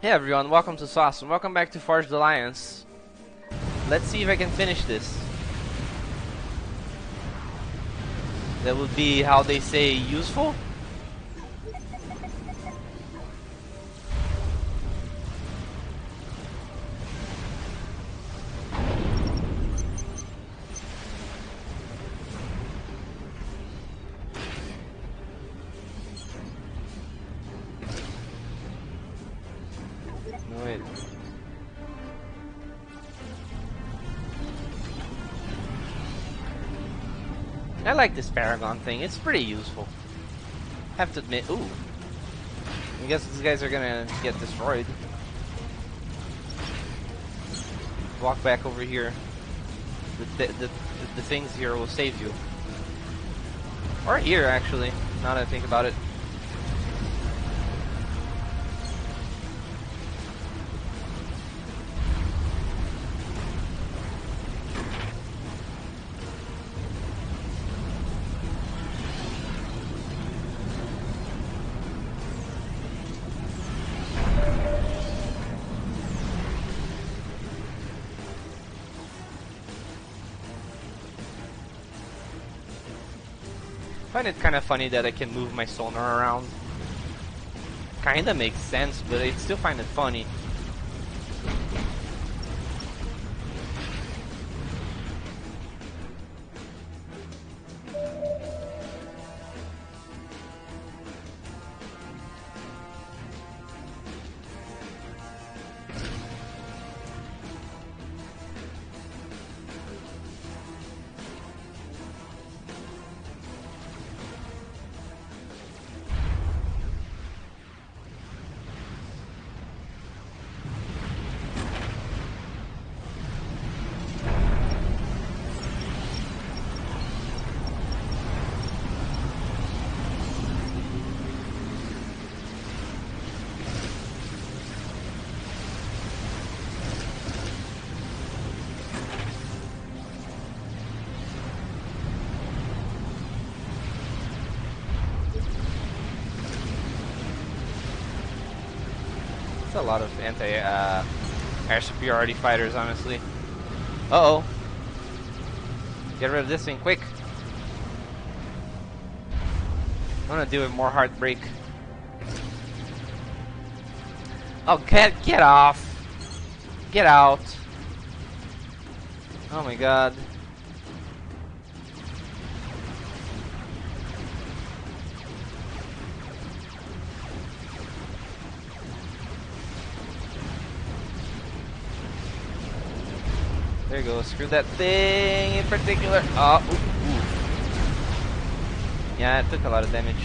Hey everyone, welcome to Sauce and welcome back to Forged Alliance. Let's see if I can finish this. That would be how they say useful. No, wait. I like this Paragon thing, it's pretty useful. Have to admit, ooh. I guess these guys are gonna get destroyed. Walk back over here. The things here will save you. Or here, actually, now that I think about it. I find it kind of funny that I can move my sonar around. Kinda makes sense, but I still find it funny. A lot of anti-air superiority fighters, honestly. Uh-oh. Get rid of this thing, quick. I'm gonna do it more heartbreak. Oh, get off. Get out. Oh my god. There you go, screw that thing in particular. Oh, ooh. Yeah, it took a lot of damage.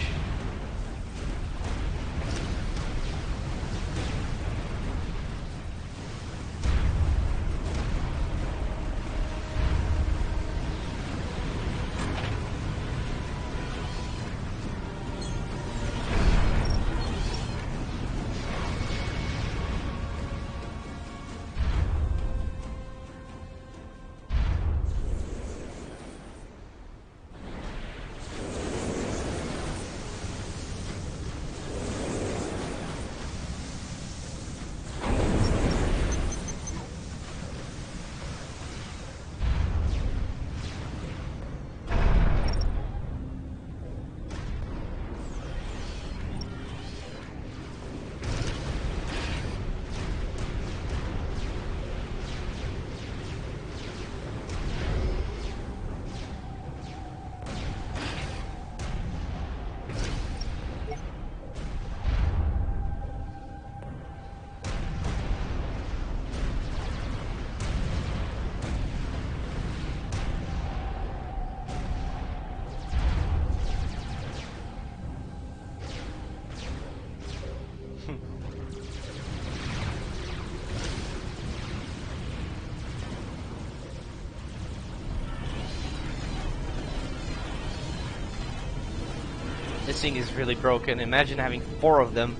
This thing is really broken. Imagine having 4 of them.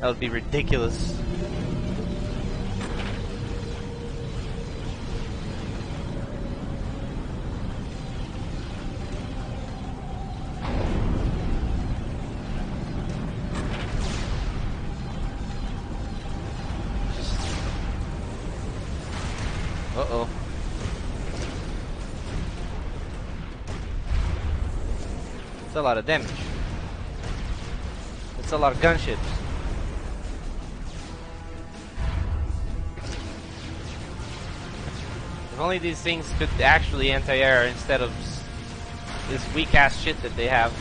That would be ridiculous. Uh-oh. It's a lot of damage. It's a lot of gunships. If only these things could actually anti-air instead of this weak-ass shit that they have.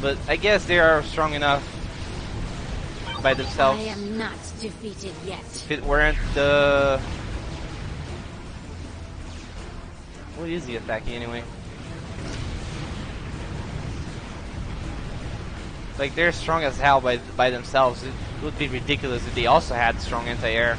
But I guess they are strong enough by themselves. I am not defeated yet. If it weren't the... What is he attacking anyway? Like, they're strong as hell by themselves. It would be ridiculous if they also had strong anti-air.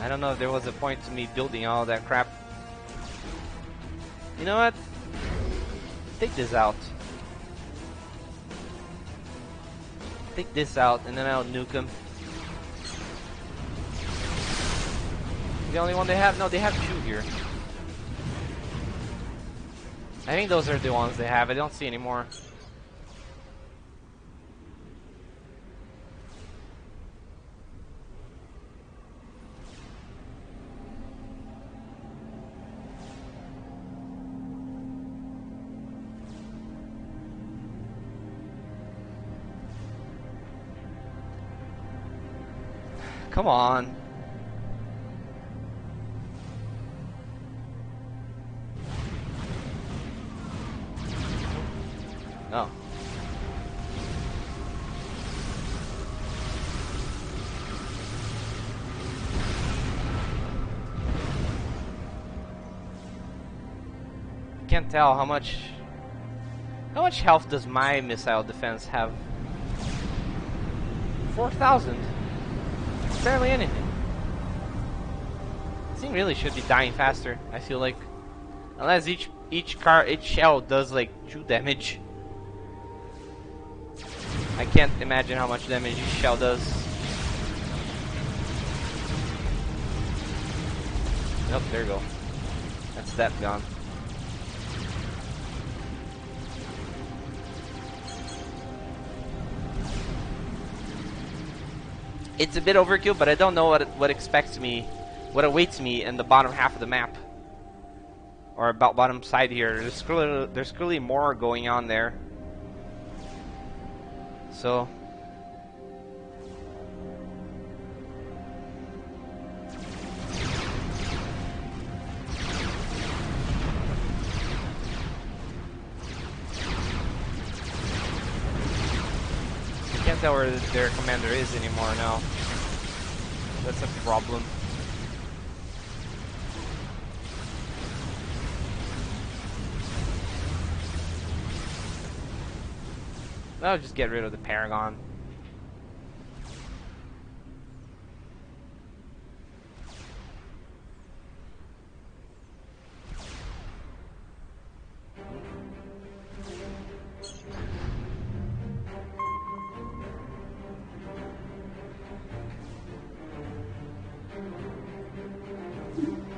I don't know if there was a point to me building all that crap. You know what? Take this out. Take this out and then I'll nuke them. The only one they have? No, they have two here. I think those are the ones they have. I don't see any more. Come on. No. Can't tell how much health does my missile defense have? 4,000. Barely anything. This thing really should be dying faster, I feel like. Unless each shell does like 2 damage. I can't imagine how much damage each shell does. Nope, there you go. That's that gone. It's a bit overkill, but I don't know what expects me, what awaits me in the bottom half of the map, or about bottom side here. There's clearly more going on there. So I can't tell where their commander is anymore now. That's a problem. I'll just get rid of the Paragon.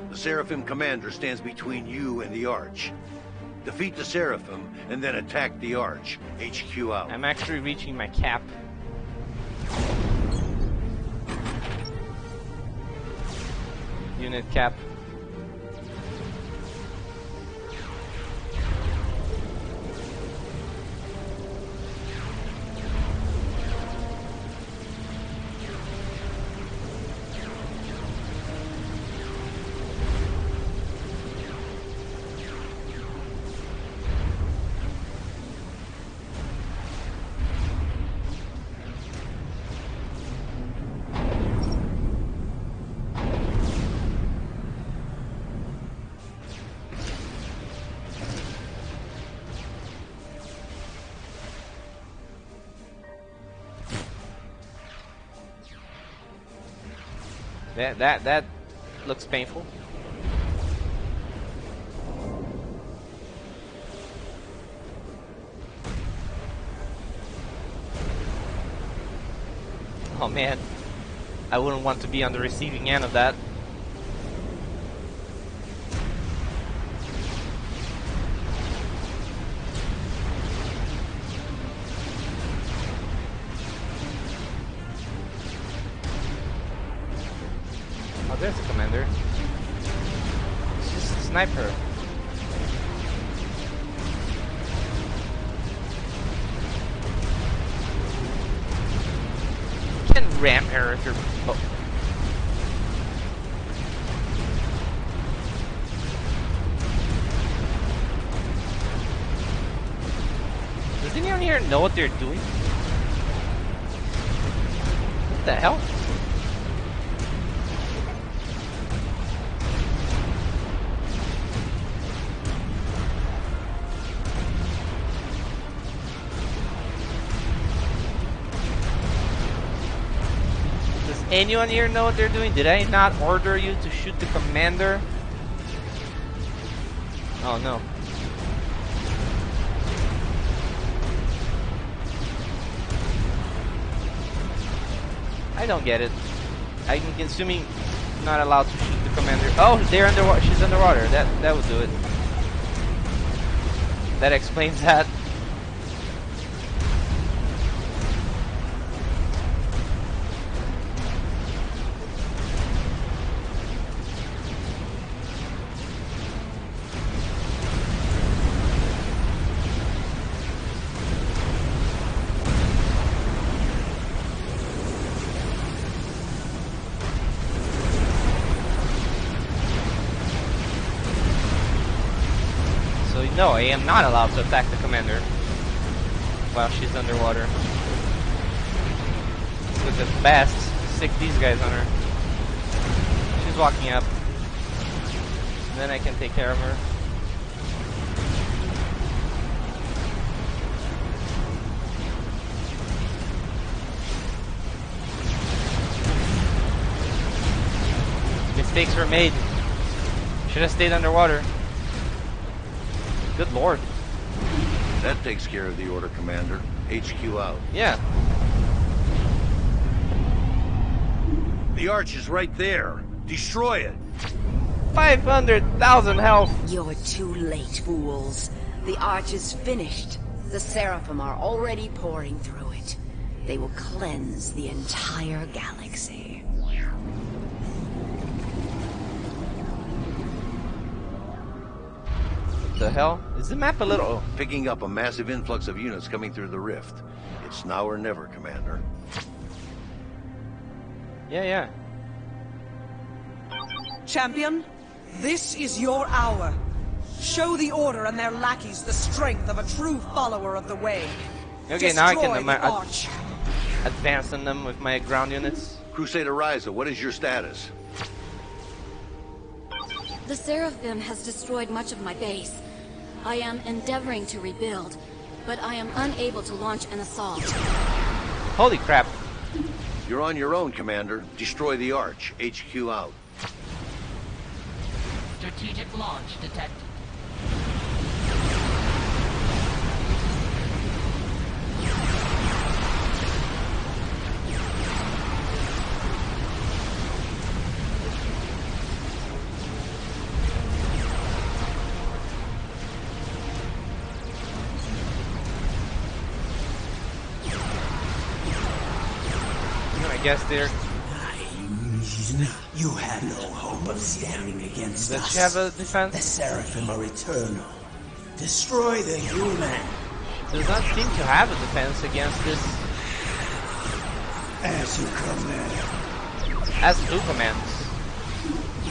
The Seraphim commander stands between you and the Arch. Defeat the Seraphim and then attack the Arch. HQ out. I'm actually reaching my cap. Unit cap. That looks painful. Oh man, I wouldn't want to be on the receiving end of that. Oh, there's the commander. It's just a sniper. You can ram her if you're... Oh. Does anyone here know what they're doing? What the hell? Anyone here know what they're doing? Did I not order you to shoot the commander? Oh no. I don't get it. I'm assuming not allowed to shoot the commander. Oh, they're underwater. She's underwater. That would do it. That explains that. No, I am not allowed to attack the commander while she's underwater. Because at best, stick these guys on her. She's walking up. And then I can take care of her. Mistakes were made. Should have stayed underwater. Good lord. That takes care of the order, Commander. HQ out. Yeah. The arch is right there. Destroy it. 500,000 health. You're too late, fools. The arch is finished. The Seraphim are already pouring through it. They will cleanse the entire galaxy. The hell? Is the map a little... Picking up a massive influx of units coming through the rift. It's now or never, Commander. Yeah. Champion, this is your hour. Show the Order and their lackeys the strength of a true follower of the Way. Okay, now I Destroy can the arch. advance on them with my ground units. Crusader Ryza, what is your status? The Seraphim has destroyed much of my base. I am endeavoring to rebuild, but I am unable to launch an assault. Holy crap. You're on your own, Commander. Destroy the arch. HQ out. Strategic launch detected. I guess they're... You have no hope of standing against Does us. she have a The defense? Seraphim are eternal. Destroy the human. Does not seem to have a defense against this. As you command. As two commands.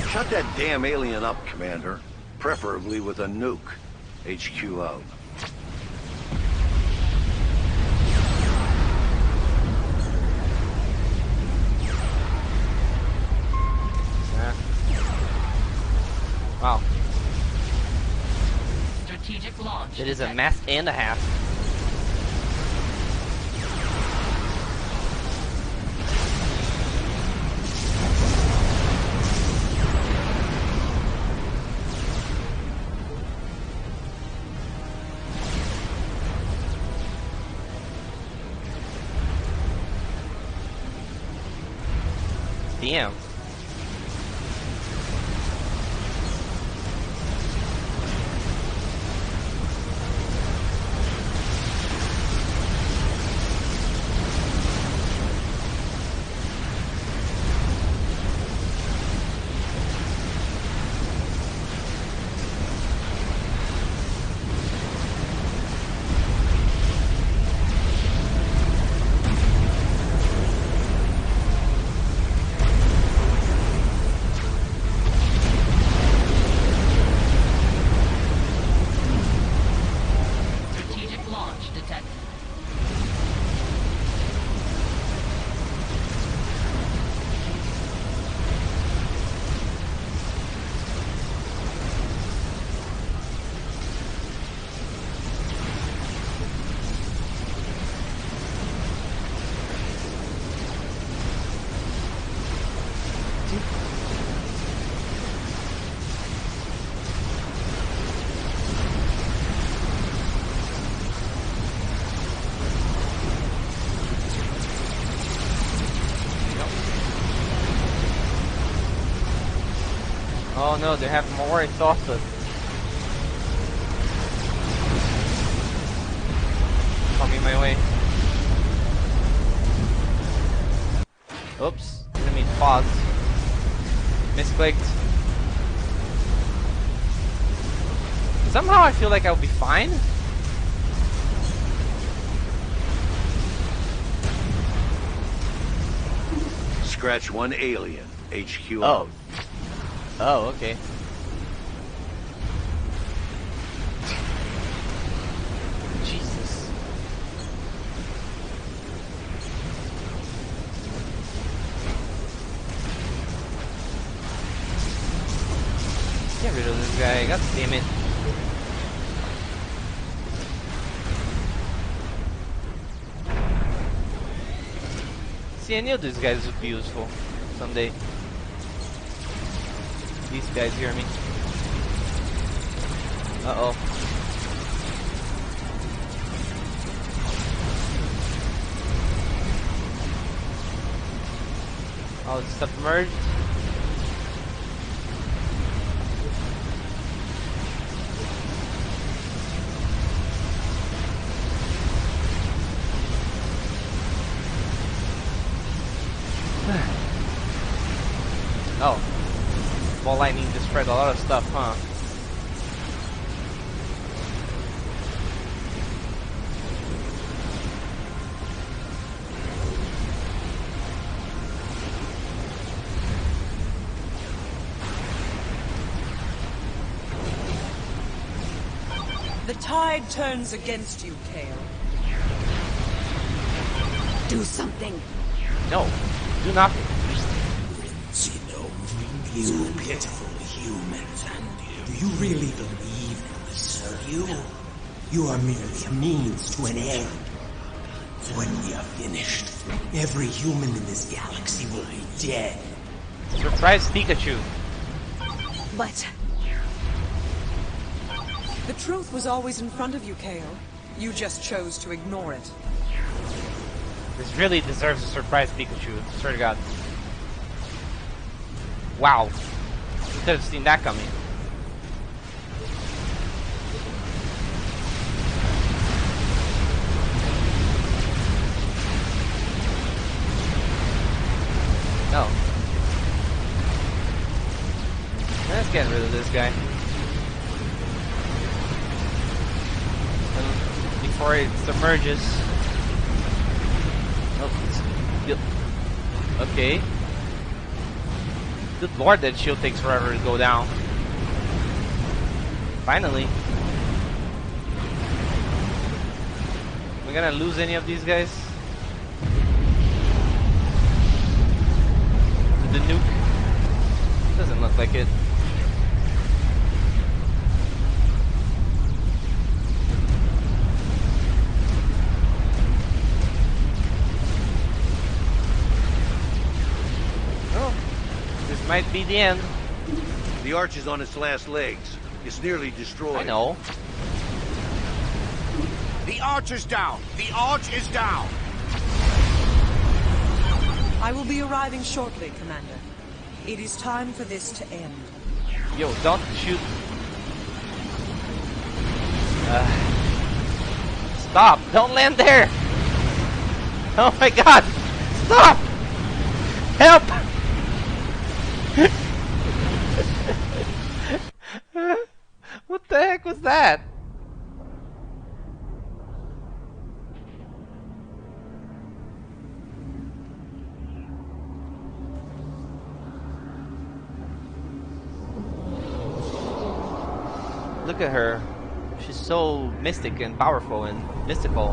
Shut that damn alien up, Commander. Preferably with a nuke. HQ out. Wow. Strategic launch. It is a mess and a half. Damn. Strategic launch detected. Oh no, they have more exhausted. Coming my way. Oops, enemy paused. Misclicked. Somehow I feel like I'll be fine. Scratch one alien. HQ. Oh. Oh, okay. Jesus. Get rid of this guy, god damn it. See, I knew these guys would be useful someday. These guys hear me. Uh-oh. Oh, it's submerged. Oh. Ball lightning just spread a lot of stuff, huh? The tide turns against you, Kale. Do something. No. Do nothing. You pitiful humans, do you really believe that we serve you? You are merely a means to an end. When we are finished, every human in this galaxy will be dead. Surprise Pikachu. But The truth was always in front of you, Kale. You just chose to ignore it. This really deserves a surprise Pikachu. Swear to God. Wow. You could have seen that coming. No. Let's get rid of this guy. Before it submerges. Oh, okay. Good lord, that shield takes forever to go down. Finally. We're gonna lose any of these guys? To the nuke? Doesn't look like it. Might be the end. The arch is on its last legs. It's nearly destroyed. I know. The arch is down. The arch is down. I will be arriving shortly, Commander. It is time for this to end. Yo, don't shoot. Stop! Don't land there! Oh my god! Stop! Help! What the heck was that? Look at her. She's so mystic and powerful and mystical.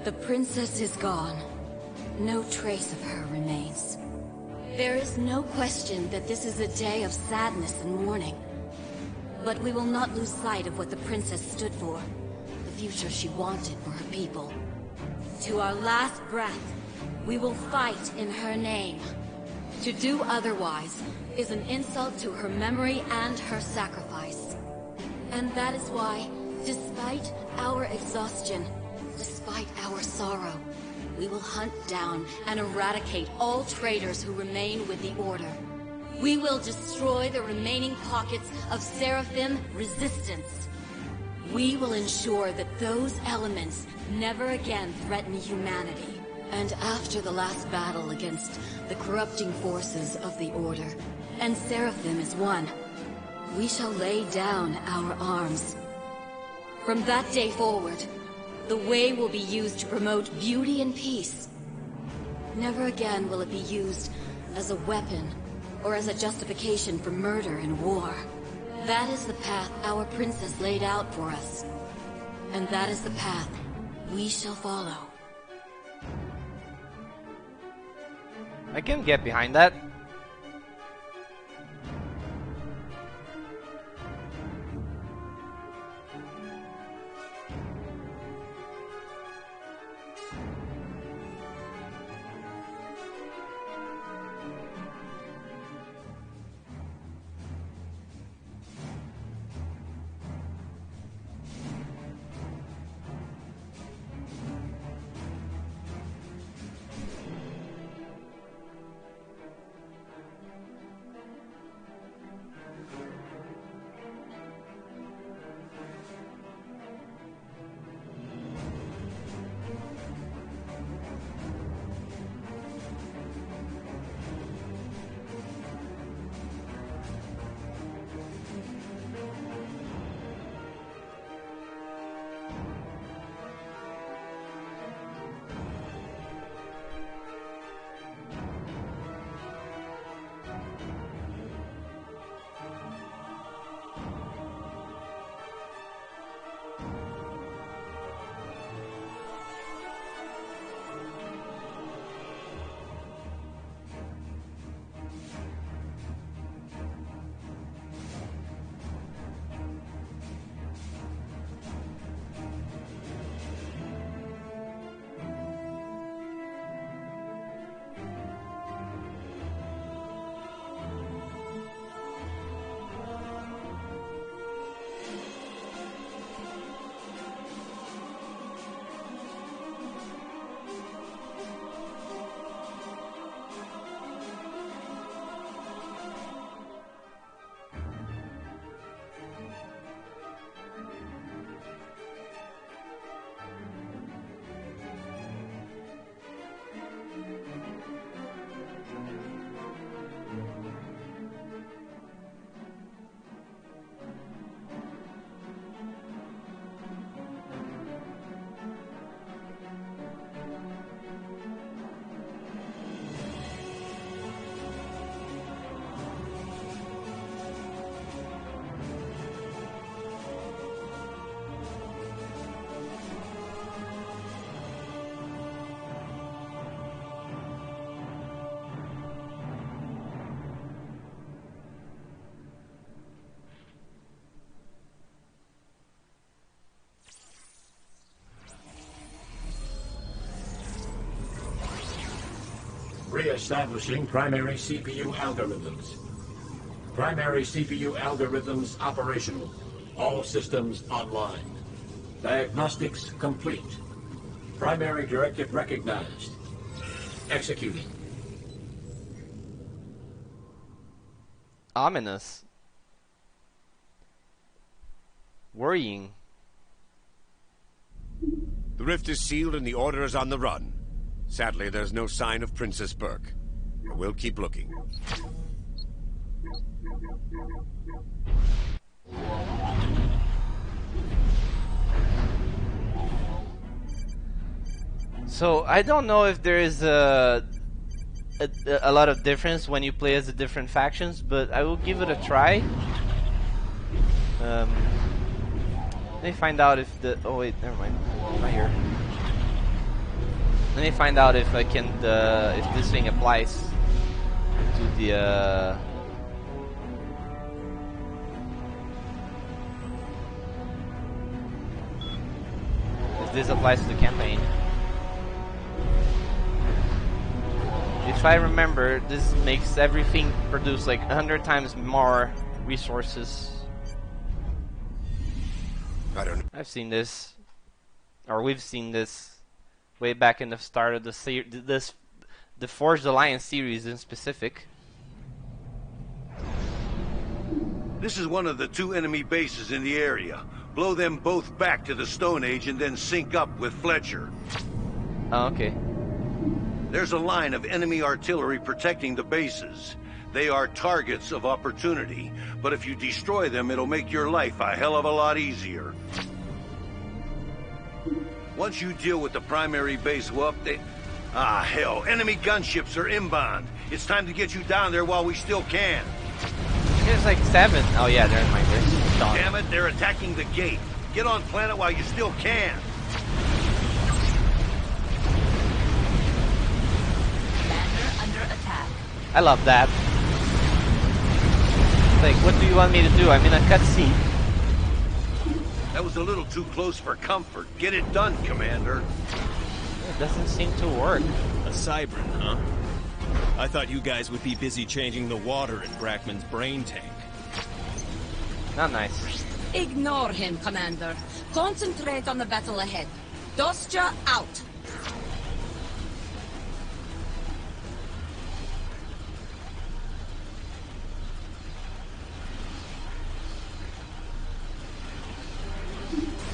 The princess is gone. No trace of her remains. There is no question that this is a day of sadness and mourning. But we will not lose sight of what the princess stood for. The future she wanted for her people. To our last breath, we will fight in her name. To do otherwise is an insult to her memory and her sacrifice. And that is why, despite our exhaustion, despite our sorrow, we will hunt down and eradicate all traitors who remain with the Order. We will destroy the remaining pockets of Seraphim resistance. We will ensure that those elements never again threaten humanity. And after the last battle against the corrupting forces of the Order, and Seraphim is won, we shall lay down our arms. From that day forward, the way will be used to promote beauty and peace. Never again will it be used as a weapon or as a justification for murder and war. That is the path our princess laid out for us. And that is the path we shall follow. I can get behind that. Re-establishing primary CPU algorithms. Primary CPU algorithms operational. All systems online. Diagnostics complete. Primary directive recognized. Executing. Ominous. Worrying. The rift is sealed and the Order is on the run. Sadly, there's no sign of Princess Burke. We'll keep looking. So I don't know if there is a lot of difference when you play as the different factions, but I will give it a try. Let me find out if the... oh wait, never mind. Not here. Let me find out if I can... if this thing applies to the... if this applies to the campaign. If I remember, this makes everything produce like 100 times more resources. I don't know. I've seen this, or we've seen this, way back in the start of the the Forged Alliance series in specific. This is one of the 2 enemy bases in the area. Blow them both back to the Stone Age and then sync up with Fletcher. Oh, okay. There's a line of enemy artillery protecting the bases. They are targets of opportunity, but if you destroy them, it'll make your life a hell of a lot easier. Once you deal with the primary base, we'll update... ah, hell, enemy gunships are inbound. It's time to get you down there while we still can. There's like 7. Oh yeah, never mind. There's Dawn. Damn it, they're attacking the gate. Get on planet while you still can. Commander under attack. I love that. Like, what do you want me to do? I'm in a cutscene. That was a little too close for comfort. Get it done, Commander. It doesn't seem to work. A Cybran, huh? I thought you guys would be busy changing the water in Brackman's brain tank. Not nice. Ignore him, Commander. Concentrate on the battle ahead. Dostya out.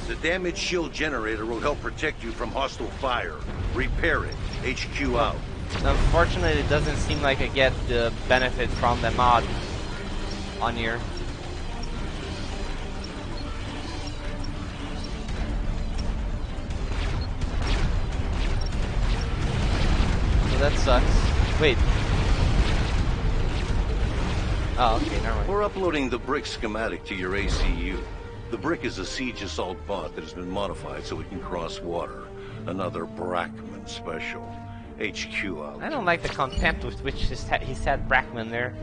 The damaged shield generator will help protect you from hostile fire. Repair it. HQ out. Unfortunately, it doesn't seem like I get the benefit from the mod on here. So that sucks. Wait. Oh, okay, never mind. We're uploading the brick schematic to your ACU. The brick is a siege assault bot that has been modified so it can cross water. Another Brackman special. HQ out. I don't like the contempt with which he said Brackman there.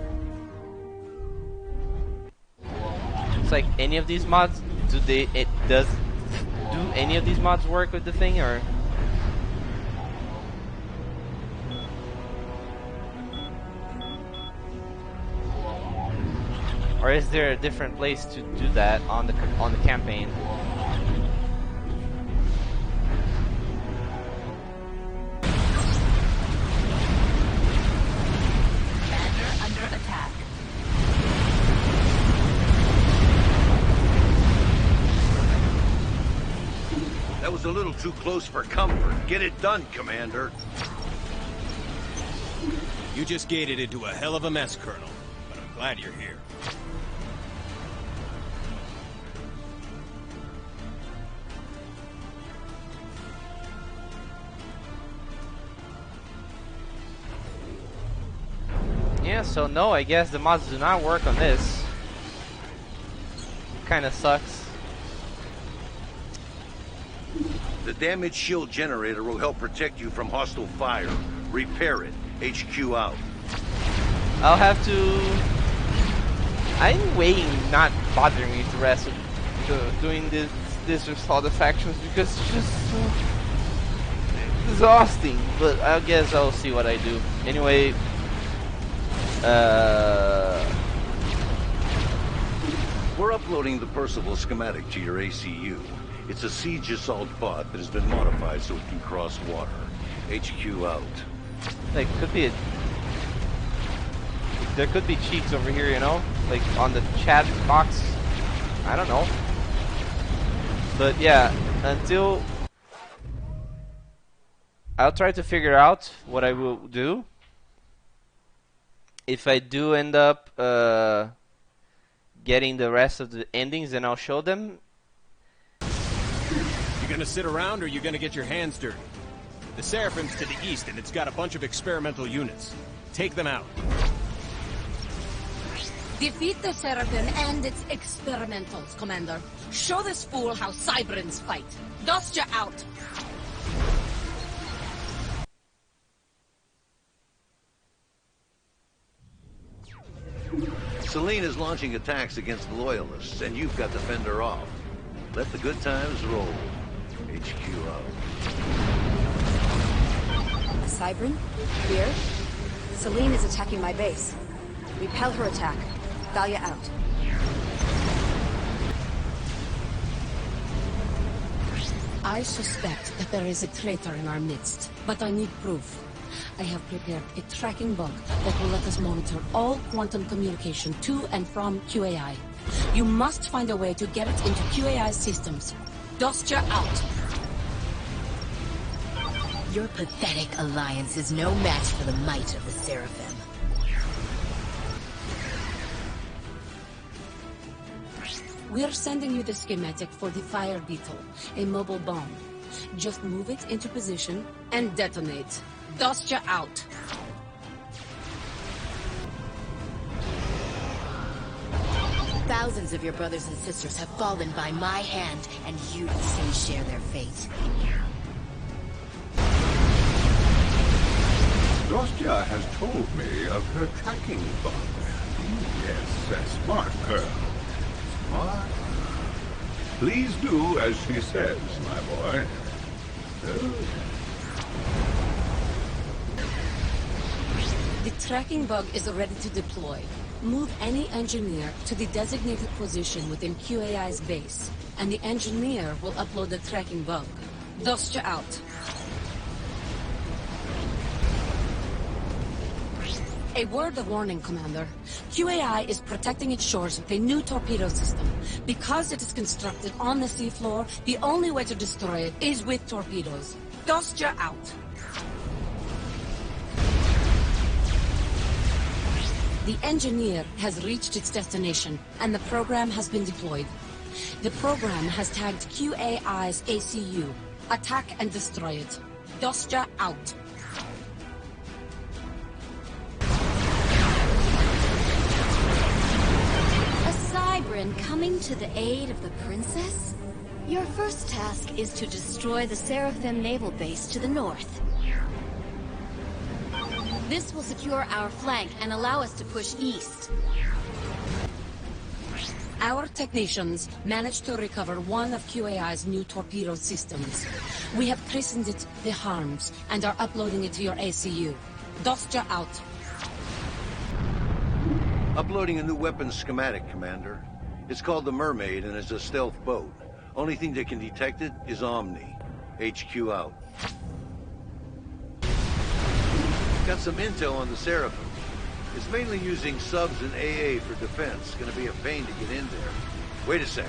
It's like, any of these mods, do any of these mods work with the thing, or? Or is there a different place to do that on the campaign? Commander under attack. That was a little too close for comfort. Get it done, Commander. You just gated into a hell of a mess, Colonel. But I'm glad you're here. Yeah, so no, I guess the mods do not work on this. Kinda sucks. The damaged shield generator will help protect you from hostile fire. Repair it. HQ out. I'll have to... I'm weighing not bothering me the rest of doing this with all the factions because it's just so exhausting, but I guess I'll see what I do. Anyway, we're uploading the Percival schematic to your ACU. It's a siege assault bot that has been modified so it can cross water. HQ out. like, there could be cheats over here, you know, like on the chat box. I don't know, but yeah, until I'll try to figure out what I will do. If I do end up getting the rest of the endings, then I'll show them. You gonna sit around or you gonna get your hands dirty? The Seraphim's to the east and it's got a bunch of experimental units. Take them out. Defeat the Seraphim and its experimentals, Commander. Show this fool how Cybrins fight. Dostya out! Selene is launching attacks against the Loyalists, and you've got to fend her off. Let the good times roll. HQ out. Cybrin? Here? Selene is attacking my base. Repel her attack. Thalia out. I suspect that there is a traitor in our midst, but I need proof. I have prepared a tracking bug that will let us monitor all quantum communication to and from QAI. You must find a way to get it into QAI's systems. Dostya out. Your pathetic alliance is no match for the might of the Seraphim. We're sending you the schematic for the Fire Beetle, a mobile bomb. Just move it into position and detonate. Dostya out. Thousands of your brothers and sisters have fallen by my hand, and you will soon share their fate. Dostya has told me of her tracking bug. Yes, a smart girl. Smart. Please do as she says, my boy. The tracking bug is ready to deploy. Move any engineer to the designated position within QAI's base, and the engineer will upload the tracking bug. Dostya out. A word of warning, Commander. QAI is protecting its shores with a new torpedo system. Because it is constructed on the seafloor, the only way to destroy it is with torpedoes. Dostya out. The engineer has reached its destination, and the program has been deployed. The program has tagged QAI's ACU. Attack and destroy it. Dostya out. Cybrin coming to the aid of the princess? Your first task is to destroy the Seraphim naval base to the north. This will secure our flank and allow us to push east. Our technicians managed to recover one of QAI's new torpedo systems. We have christened it the Harms and are uploading it to your ACU. Dostya out. Uploading a new weapons schematic, Commander. It's called the Mermaid and is a stealth boat. Only thing that can detect it is Omni. HQ out. Got some intel on the Seraphim. It's mainly using subs and AA for defense. Gonna be a pain to get in there. Wait a sec.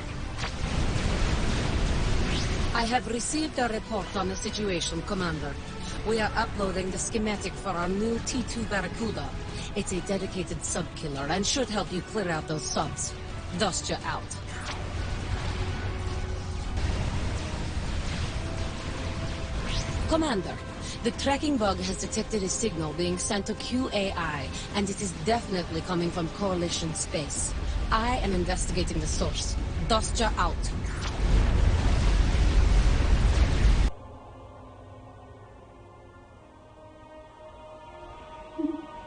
I have received a report on the situation, Commander. We are uploading the schematic for our new T2 Barracuda. It's a dedicated sub-killer and should help you clear out those subs. Dostya out. Commander, the tracking bug has detected a signal being sent to QAI, and it is definitely coming from Coalition space. I am investigating the source. Dostya out.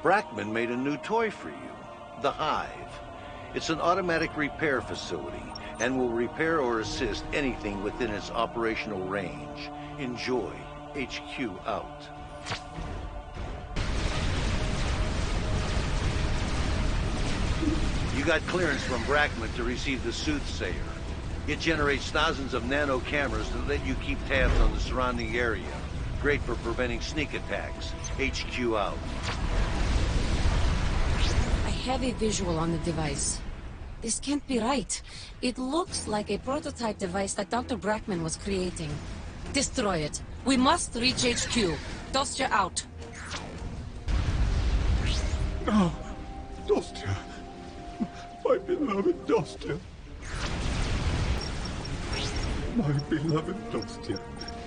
Brackman made a new toy for you, the Hive. It's an automatic repair facility and will repair or assist anything within its operational range. Enjoy. HQ out. You got clearance from Brackman to receive the Soothsayer. It generates thousands of nano cameras that let you keep tabs on the surrounding area. Great for preventing sneak attacks. HQ out. I have a visual on the device. This can't be right. It looks like a prototype device that Dr. Brackman was creating. Destroy it. We must reach HQ. Dostya out. No, Dostya. My beloved Dostya. My beloved Dostya.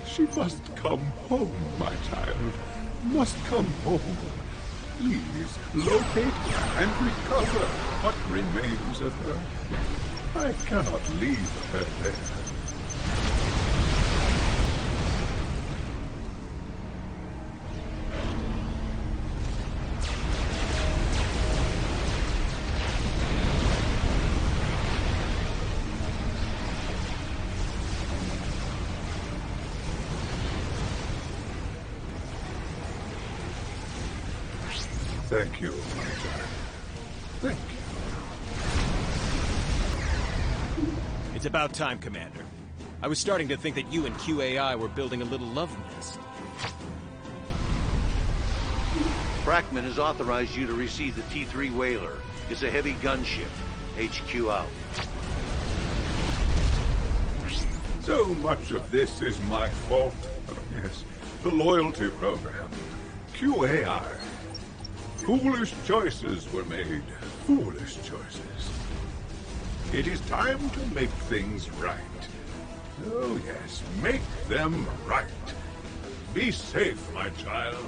She must come home, my child. Must come home. Please, locate and recover what remains of her. I cannot leave her there. Thank you, my child. Thank you. It's about time, Commander. I was starting to think that you and QAI were building a little love nest. Brackman has authorized you to receive the T-3 Whaler. It's a heavy gunship. HQ out. So much of this is my fault. Yes, the loyalty program. QAI. Foolish choices were made. Foolish choices. It is time to make things right. Oh yes, make them right. Be safe, my child.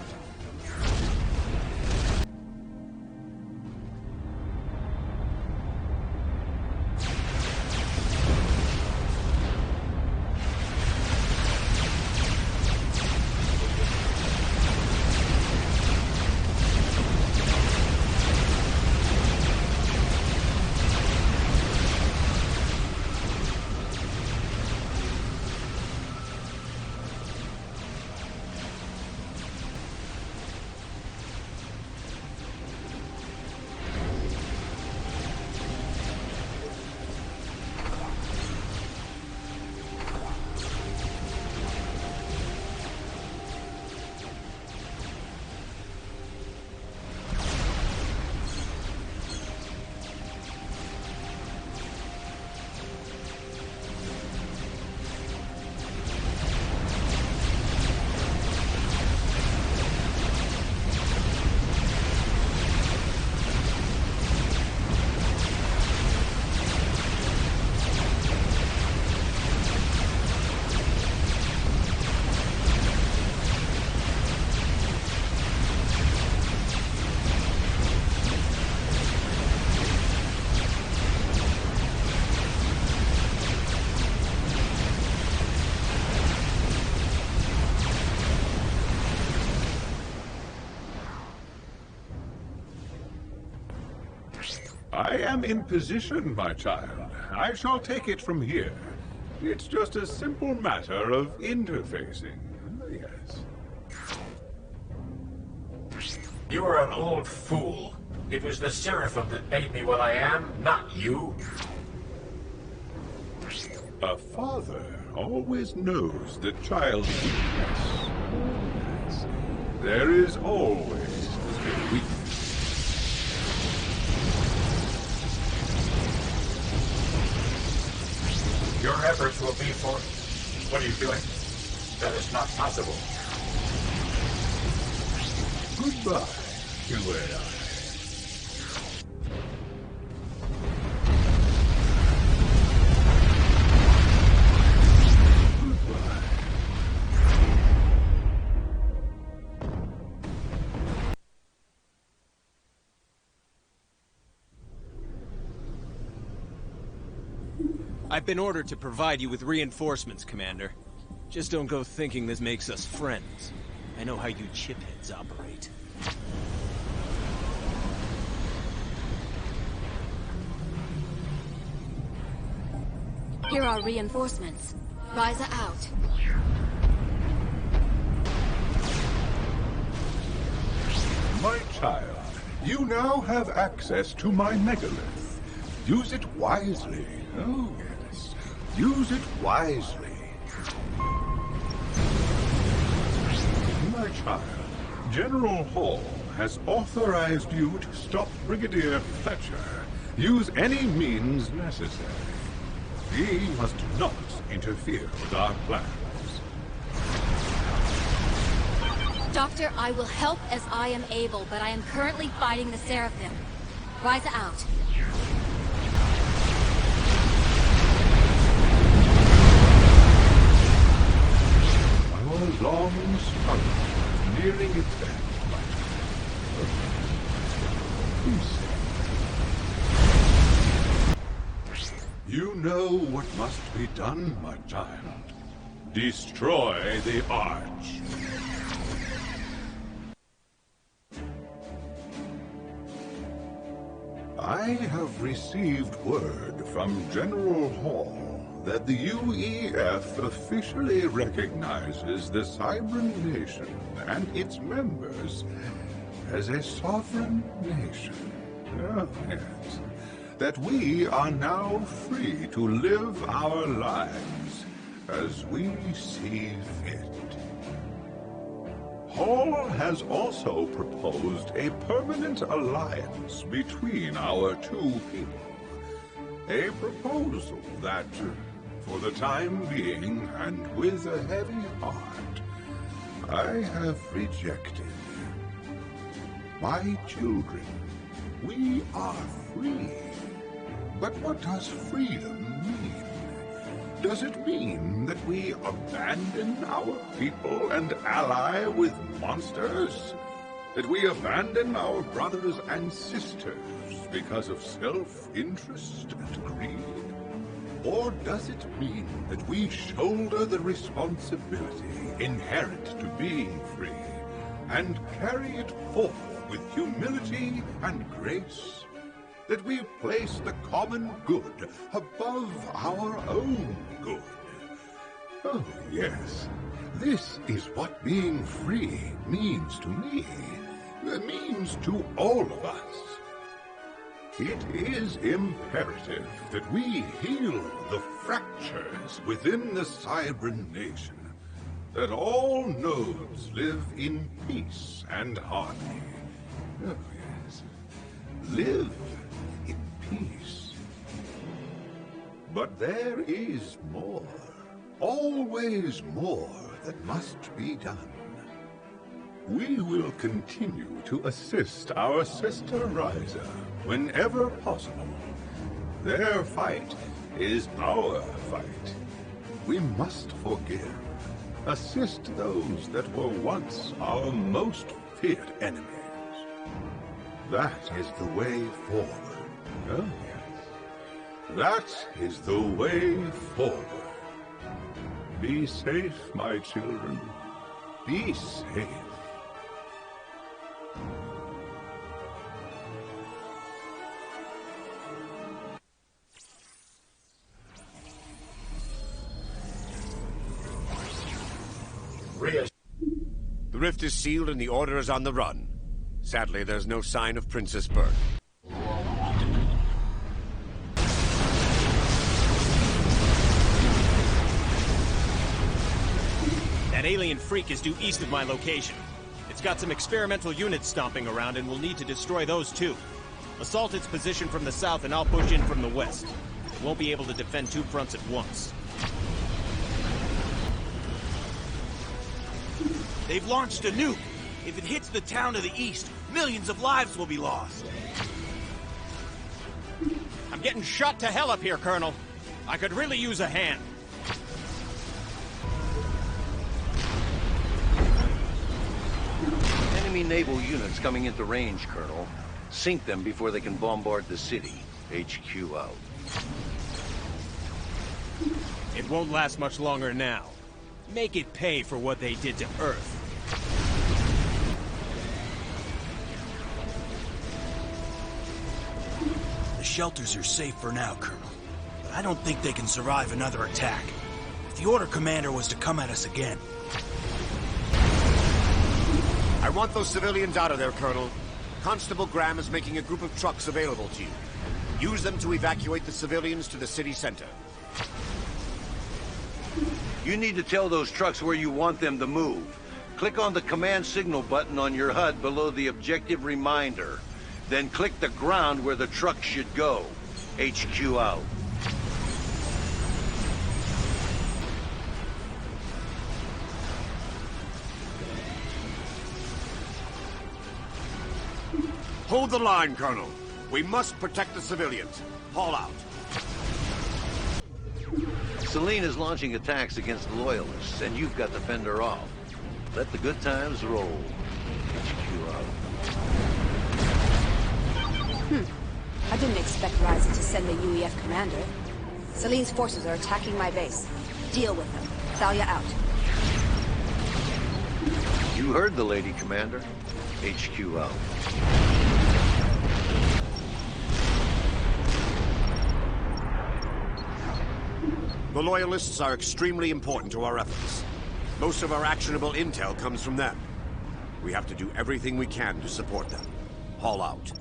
I am in position, my child. I shall take it from here. It's just a simple matter of interfacing. Yes. You are an old fool. It was the Seraphim that made me what I am, not you. A father always knows the child's weakness. Yes. There is always a weakness. Your efforts will be for... What are you doing? That is not possible. Goodbye, QAI. I've been ordered to provide you with reinforcements, Commander. Just don't go thinking this makes us friends. I know how you chipheads operate. Here are reinforcements. Ryza out. My child, you now have access to my megalith. Use it wisely. Oh, yes. Use it wisely. My child, General Hall has authorized you to stop Brigadier Fletcher. Use any means necessary. He must not interfere with our plans. Doctor, I will help as I am able, but I am currently fighting the Seraphim. Ryza out. Our long struggle is nearing its end. You know what must be done, my child. Destroy the Arch. I have received word from General Hall that the UEF officially recognizes the Cybran Nation and its members as a sovereign nation. Oh, yes. That we are now free to live our lives as we see fit. Hall has also proposed a permanent alliance between our two people. A proposal that, for the time being, and with a heavy heart, I have rejected. My children, we are free. But what does freedom mean? Does it mean that we abandon our people and ally with monsters? That we abandon our brothers and sisters because of self-interest and greed? Or does it mean that we shoulder the responsibility inherent to being free and carry it forth with humility and grace? That we place the common good above our own good? Oh, yes. This is what being free means to me. It means to all of us. It is imperative that we heal the fractures within the Cybran Nation. That all nodes live in peace and harmony. Oh, yes. Live in peace. But there is more, always more that must be done. We will continue to assist our sister Ryza whenever possible. Their fight is our fight. We must forgive, assist those that were once our most feared enemies. That is the way forward. Oh, yes. That is the way forward. Be safe, my children. Be safe. The rift is sealed and the Order is on the run. Sadly, there's no sign of Princess Burke. That alien freak is due east of my location. It's got some experimental units stomping around and we'll need to destroy those too. Assault its position from the south and I'll push in from the west. It won't be able to defend two fronts at once. They've launched a nuke. If it hits the town to the east, millions of lives will be lost. I'm getting shot to hell up here, Colonel. I could really use a hand. Enemy naval units coming into range, Colonel. Sink them before they can bombard the city. HQ out. It won't last much longer now. Make it pay for what they did to Earth. The shelters are safe for now, Colonel. But I don't think they can survive another attack. If the Order Commander was to come at us again... I want those civilians out of there, Colonel. Constable Graham is making a group of trucks available to you. Use them to evacuate the civilians to the city center. You need to tell those trucks where you want them to move. Click on the command signal button on your HUD below the objective reminder. Then click the ground where the truck should go. HQ out. Hold the line, Colonel. We must protect the civilians. Haul out. Selene is launching attacks against the Loyalists, and you've got to fend her off. Let the good times roll. HQ out. I didn't expect Ryza to send the UEF commander. Selene's forces are attacking my base. Deal with them. Thalia out. You heard the lady, Commander. HQ out. The Loyalists are extremely important to our efforts. Most of our actionable intel comes from them. We have to do everything we can to support them. Haul out.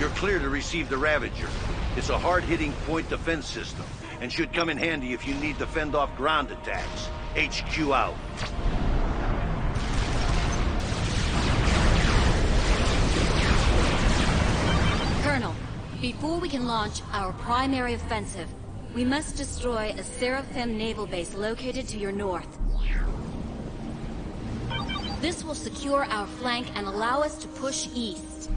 You're clear to receive the Ravager. It's a hard-hitting point defense system, and should come in handy if you need to fend off ground attacks. HQ out. Colonel, before we can launch our primary offensive, we must destroy a Seraphim naval base located to your north. This will secure our flank and allow us to push east.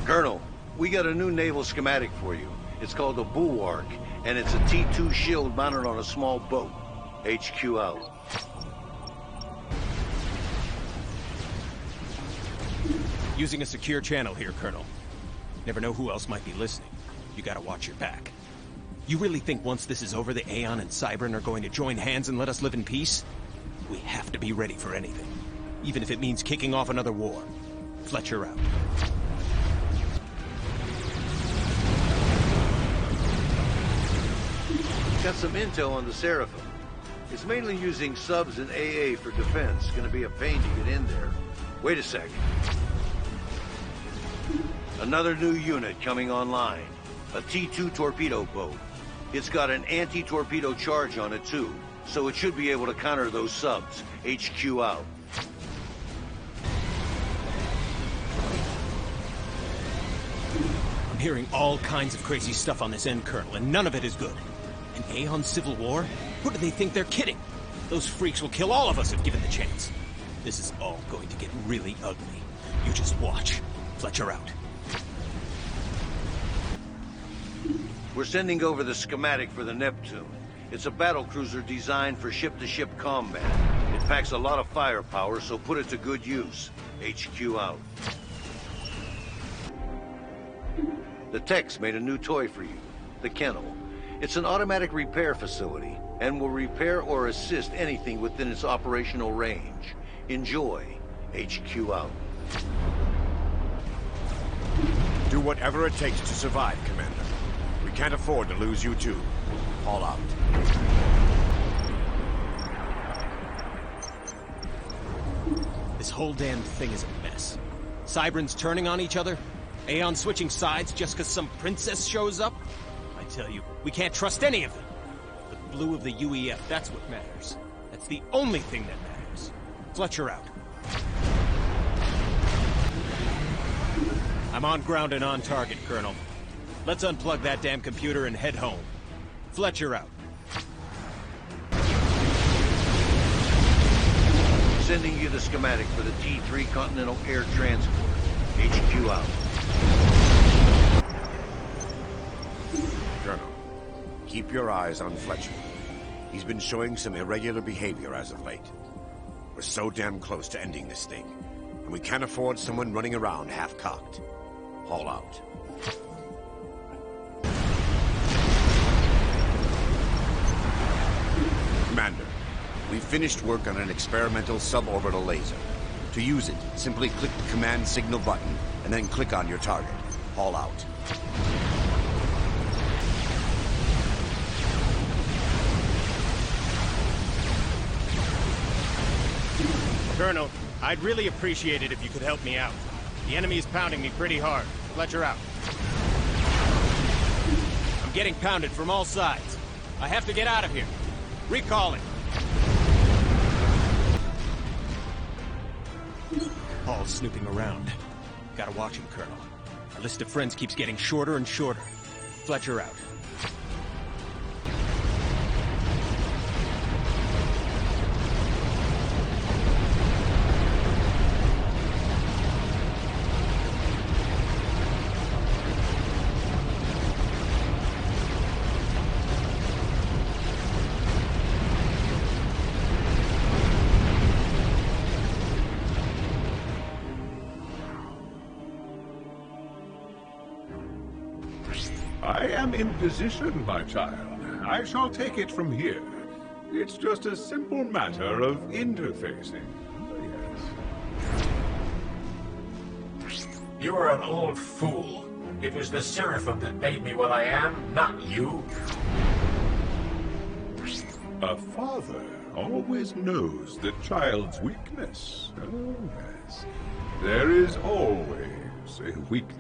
Colonel, we got a new naval schematic for you. It's called the Bulwark, and it's a T2 shield mounted on a small boat. HQ out. Using a secure channel here, Colonel. Never know who else might be listening. You gotta watch your back. You really think once this is over, the Aeon and Cybran are going to join hands and let us live in peace? We have to be ready for anything. Even if it means kicking off another war. Fletcher out. Got some intel on the Seraphim. It's mainly using subs and AA for defense. Gonna be a pain to get in there. Wait a sec. Another new unit coming online. A T2 torpedo boat. It's got an anti-torpedo charge on it too, so it should be able to counter those subs. HQ out. I'm hearing all kinds of crazy stuff on this end, Colonel, and none of it is good. An Aeon civil war? Who do they think they're kidding? Those freaks will kill all of us if given the chance. This is all going to get really ugly. You just watch. Fletcher out. We're sending over the schematic for the Neptune. It's a battlecruiser designed for ship-to-ship combat. It packs a lot of firepower, so put it to good use. HQ out. The Techs made a new toy for you, the Kennel. It's an automatic repair facility, and will repair or assist anything within its operational range. Enjoy. HQ out. Do whatever it takes to survive, Commander. We can't afford to lose you too. Haul out. This whole damn thing is a mess. Cybrans turning on each other? Aeon switching sides just because some princess shows up? I tell you, we can't trust any of them. The blue of the UEF, that's what matters. That's the only thing that matters. Fletcher out. I'm on ground and on target, Colonel. Let's unplug that damn computer and head home. Fletcher out. Sending you the schematic for the T3 Continental Air Transport. HQ out. Colonel, keep your eyes on Fletcher. He's been showing some irregular behavior as of late. We're so damn close to ending this thing, and we can't afford someone running around half-cocked. Haul out. Commander, we've finished work on an experimental suborbital laser. To use it, simply click the command signal button, and then click on your target. Haul out. Colonel, I'd really appreciate it if you could help me out. The enemy is pounding me pretty hard. Fletcher out. I'm getting pounded from all sides. I have to get out of here. Recalling. Paul's snooping around. Gotta watch him, Colonel. Our list of friends keeps getting shorter and shorter. Fletcher out. I am in position, my child. I shall take it from here. It's just a simple matter of interfacing. Yes. You are an old fool. It was the Seraphim that made me what I am, not you. A father always knows the child's weakness. Oh, yes. There is always a weakness.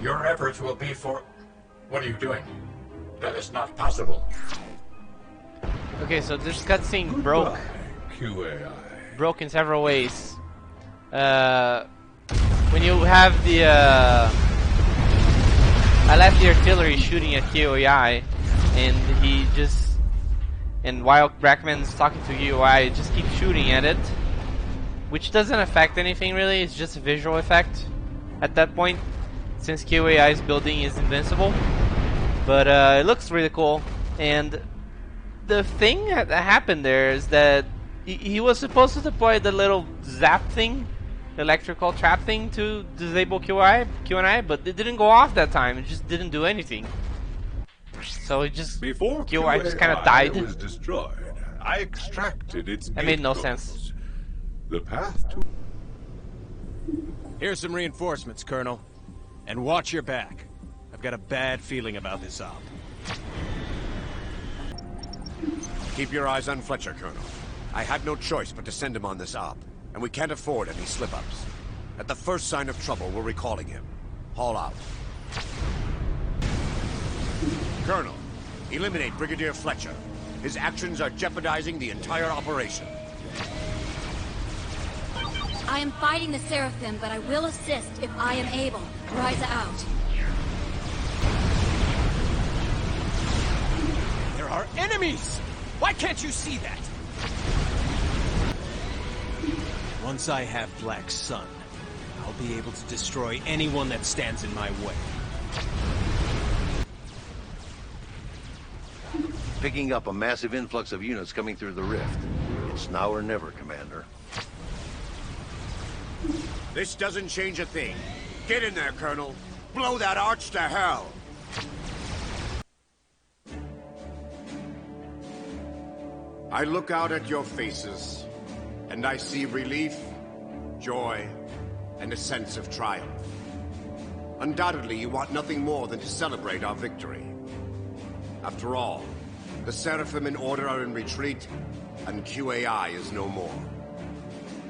Your efforts will be for... What are you doing? That is not possible. Okay, so this cutscene broke. QAI. Broke in several ways. When you have the I left the artillery shooting at QAI, and he just, and while Brackman's talking to QAI, just keep shooting at it, which doesn't affect anything really. It's just a visual effect at that point, since QAI's building is invincible. But it looks really cool, and the thing that happened there is that he was supposed to deploy the little zap thing, the electrical trap thing, to disable QAI, but it didn't go off that time. It just didn't do anything. So it just, before QAI just kind of died. Was destroyed, I extracted its That made no sense. The path to... Here's some reinforcements, Colonel. And watch your back. I've got a bad feeling about this op. Keep your eyes on Fletcher, Colonel. I had no choice but to send him on this op, and we can't afford any slip-ups. At the first sign of trouble, we're recalling him. Haul out. Colonel, eliminate Brigadier Fletcher. His actions are jeopardizing the entire operation. I am fighting the Seraphim, but I will assist if I am able. Ryza out. There are enemies! Why can't you see that? Once I have Black Sun, I'll be able to destroy anyone that stands in my way. Picking up a massive influx of units coming through the rift. It's now or never, Commander. This doesn't change a thing. Get in there, Colonel. Blow that arch to hell. I look out at your faces, and I see relief, joy, and a sense of triumph. Undoubtedly, you want nothing more than to celebrate our victory. After all, the Seraphim in Order are in retreat, and QAI is no more.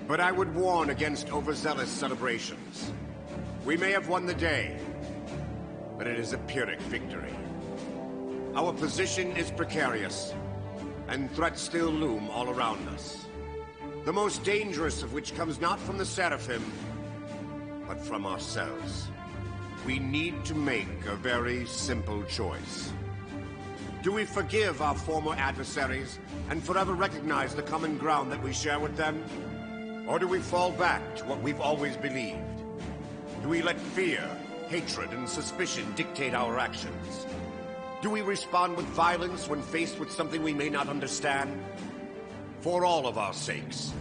But I would warn against overzealous celebrations. We may have won the day, but it is a Pyrrhic victory. Our position is precarious, and threats still loom all around us. The most dangerous of which comes not from the Seraphim, but from ourselves. We need to make a very simple choice. Do we forgive our former adversaries and forever recognize the common ground that we share with them? Or do we fall back to what we've always believed? Do we let fear, hatred, and suspicion dictate our actions? Do we respond with violence when faced with something we may not understand? For all of our sakes,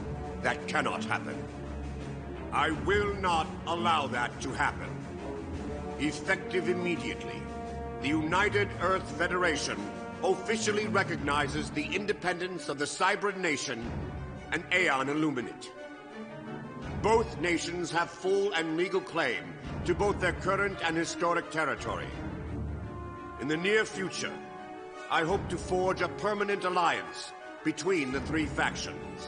that cannot happen. I will not allow that to happen. Effective immediately, the United Earth Federation officially recognizes the independence of the Cybran Nation and Aeon Illuminate. Both nations have full and legal claim to both their current and historic territory. In the near future, I hope to forge a permanent alliance between the three factions.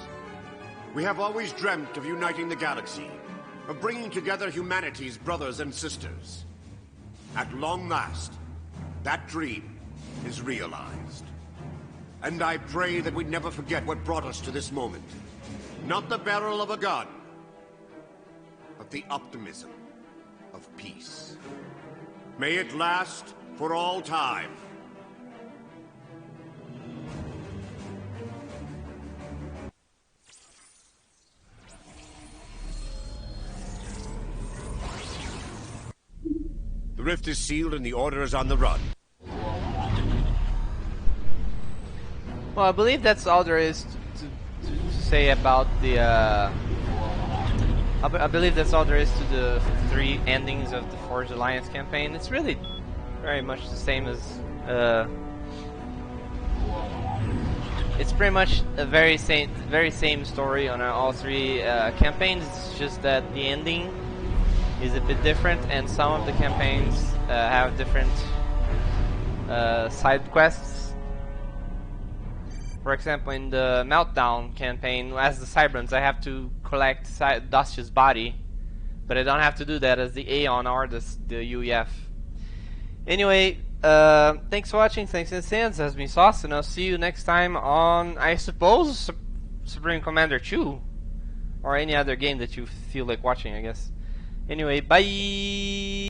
We have always dreamt of uniting the galaxy, of bringing together humanity's brothers and sisters. At long last, that dream is realized. And I pray that we never forget what brought us to this moment. Not the barrel of a gun, but the optimism of peace. May it last for all time. The rift is sealed and the Order is on the run. Well, I believe that's all there is to say about the. I believe that's all there is to the 3 endings of the Forged Alliance campaign. It's really very much the same as. It's pretty much a very same story on all 3 campaigns. It's just that the ending is a bit different, and some of the campaigns have different side quests. For example, in the Meltdown campaign, as the Cyberans, I have to collect Dust's body, but I don't have to do that as the Aeon or the UEF. Anyway, thanks for watching, thanks in advance, has been Sauce, and I'll see you next time on, I suppose, Supreme Commander 2, or any other game that you feel like watching, I guess. Anyway, bye!